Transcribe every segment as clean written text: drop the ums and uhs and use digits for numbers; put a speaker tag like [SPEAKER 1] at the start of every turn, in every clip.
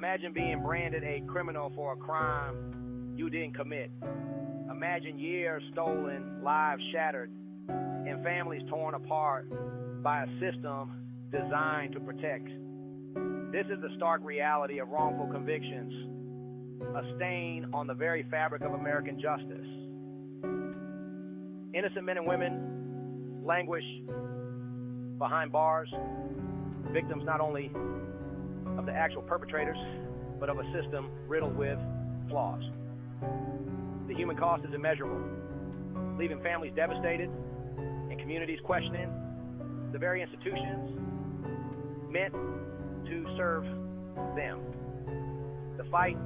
[SPEAKER 1] Imagine being branded a criminal for a crime you didn't commit. Imagine years stolen, lives shattered, and families torn apart by a system designed to protect. This is the stark reality of wrongful convictions, a stain on the very fabric of American justice. Innocent men and women languish behind bars, victims not only of the actual perpetrators, but of a system riddled with flaws. The human cost is immeasurable, leaving families devastated and communities questioning the very institutions meant to serve them. The fight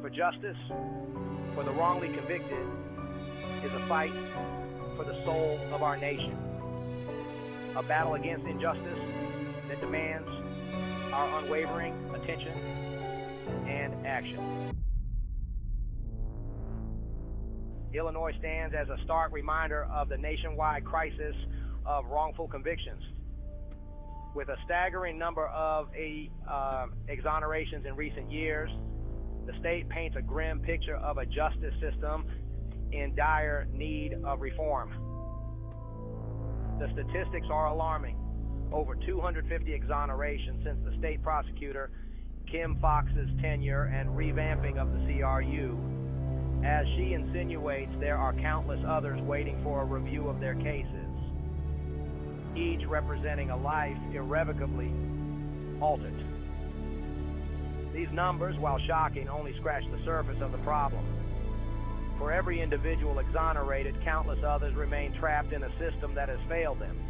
[SPEAKER 1] for justice for the wrongly convicted is a fight for the soul of our nation, a battle against injustice that demands our unwavering attention and action. Illinois stands as a stark reminder of the nationwide crisis of wrongful convictions. With a staggering number of exonerations in recent years, the state paints a grim picture of a justice system in dire need of reform. The statistics are alarming. Over 250 exonerations since the state prosecutor Kim Foxx's tenure and revamping of the CRU. As she insinuates, there are countless others waiting for a review of their cases, each representing a life irrevocably altered. These numbers, while shocking, only scratch the surface of the problem. For every individual exonerated, countless others remain trapped in a system that has failed them.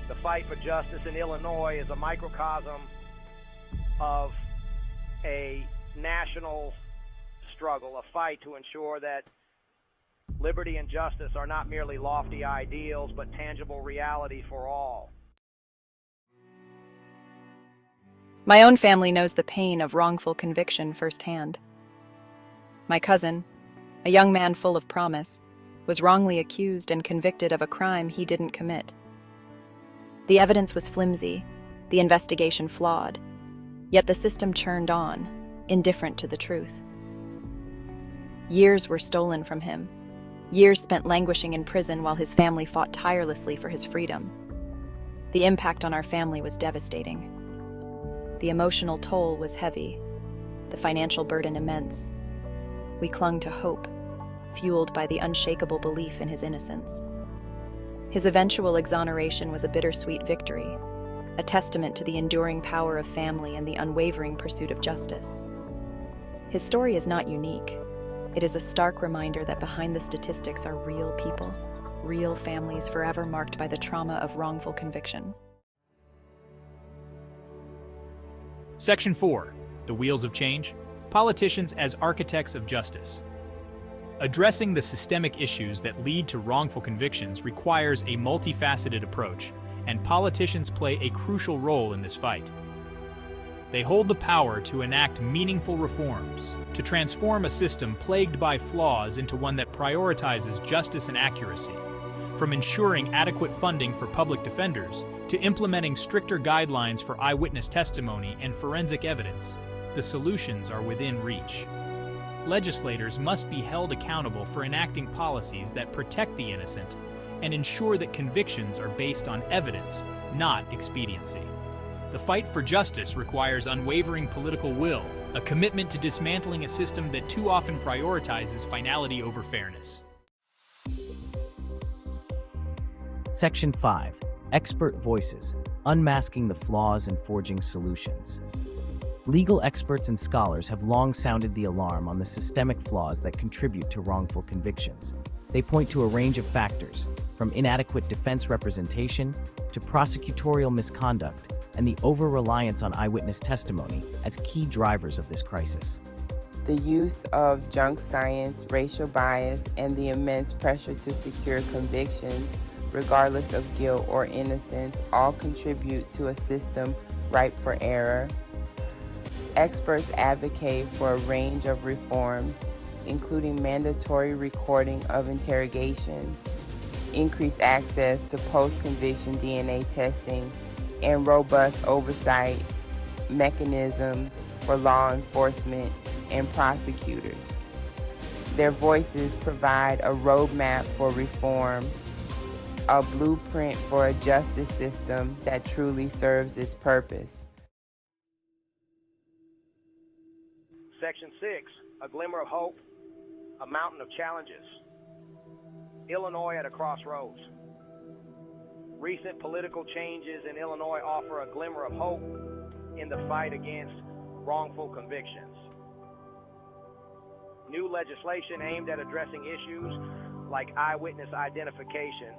[SPEAKER 1] The fight for justice in Illinois is a microcosm of a national struggle, a fight to ensure that liberty and justice are not merely lofty ideals, but tangible reality for all.
[SPEAKER 2] My own family knows the pain of wrongful conviction firsthand. My cousin, a young man full of promise, was wrongly accused and convicted of a crime he didn't commit. The evidence was flimsy, the investigation flawed, yet the system churned on, indifferent to the truth. Years were stolen from him, years spent languishing in prison while his family fought tirelessly for his freedom. The impact on our family was devastating. The emotional toll was heavy, the financial burden immense. We clung to hope, fueled by the unshakable belief in his innocence. His eventual exoneration was a bittersweet victory, a testament to the enduring power of family and the unwavering pursuit of justice. His story is not unique. It is a stark reminder that behind the statistics are real people, real families forever marked by the trauma of wrongful conviction.
[SPEAKER 3] Section 4. The Wheels of Change. Politicians as Architects of Justice. Addressing the systemic issues that lead to wrongful convictions requires a multifaceted approach, and politicians play a crucial role in this fight. They hold the power to enact meaningful reforms, to transform a system plagued by flaws into one that prioritizes justice and accuracy. From ensuring adequate funding for public defenders to implementing stricter guidelines for eyewitness testimony and forensic evidence, the solutions are within reach. Legislators must be held accountable for enacting policies that protect the innocent and ensure that convictions are based on evidence, not expediency. The fight for justice requires unwavering political will, a commitment to dismantling a system that too often prioritizes finality over fairness.
[SPEAKER 4] Section 5. Expert Voices. Unmasking the Flaws and Forging Solutions. Legal experts and scholars have long sounded the alarm on the systemic flaws that contribute to wrongful convictions. They point to a range of factors, from inadequate defense representation to prosecutorial misconduct and the over-reliance on eyewitness testimony as key drivers of this crisis.
[SPEAKER 5] The use of junk science, racial bias, and the immense pressure to secure convictions, regardless of guilt or innocence, all contribute to a system ripe for error. Experts advocate for a range of reforms, including mandatory recording of interrogations, increased access to post-conviction DNA testing, and robust oversight mechanisms for law enforcement and prosecutors. Their voices provide a roadmap for reform, a blueprint for a justice system that truly serves its purpose.
[SPEAKER 1] Section 6, a glimmer of hope, a mountain of challenges. Illinois at a crossroads. Recent political changes in Illinois offer a glimmer of hope in the fight against wrongful convictions. New legislation aimed at addressing issues like eyewitness identification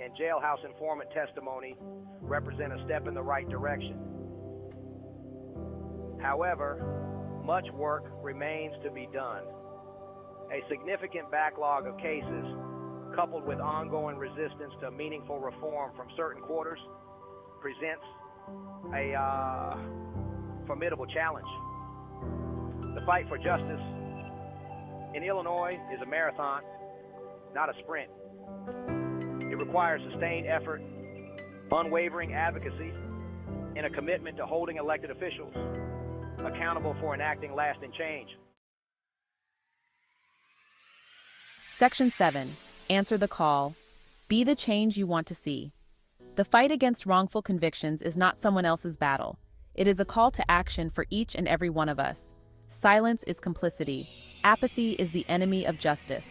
[SPEAKER 1] and jailhouse informant testimony represent a step in the right direction. However, much work remains to be done. A significant backlog of cases, coupled with ongoing resistance to meaningful reform from certain quarters, presents a formidable challenge. The fight for justice in Illinois is a marathon, not a sprint. It requires sustained effort, unwavering advocacy, and a commitment to holding elected officials accountable for enacting lasting change.
[SPEAKER 6] Section 7. Answer the call. Be the change you want to see. The fight against wrongful convictions is not someone else's battle. It is a call to action for each and every one of us. Silence is complicity. Apathy is the enemy of justice.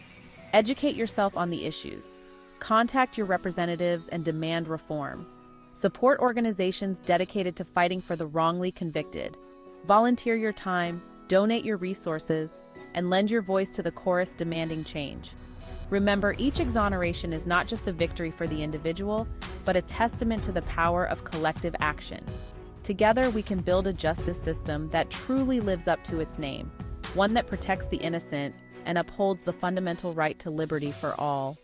[SPEAKER 6] Educate yourself on the issues. Contact your representatives and demand reform. Support organizations dedicated to fighting for the wrongly convicted. Volunteer your time, donate your resources, and lend your voice to the chorus demanding change. Remember, each exoneration is not just a victory for the individual, but a testament to the power of collective action. Together, we can build a justice system that truly lives up to its name, one that protects the innocent and upholds the fundamental right to liberty for all.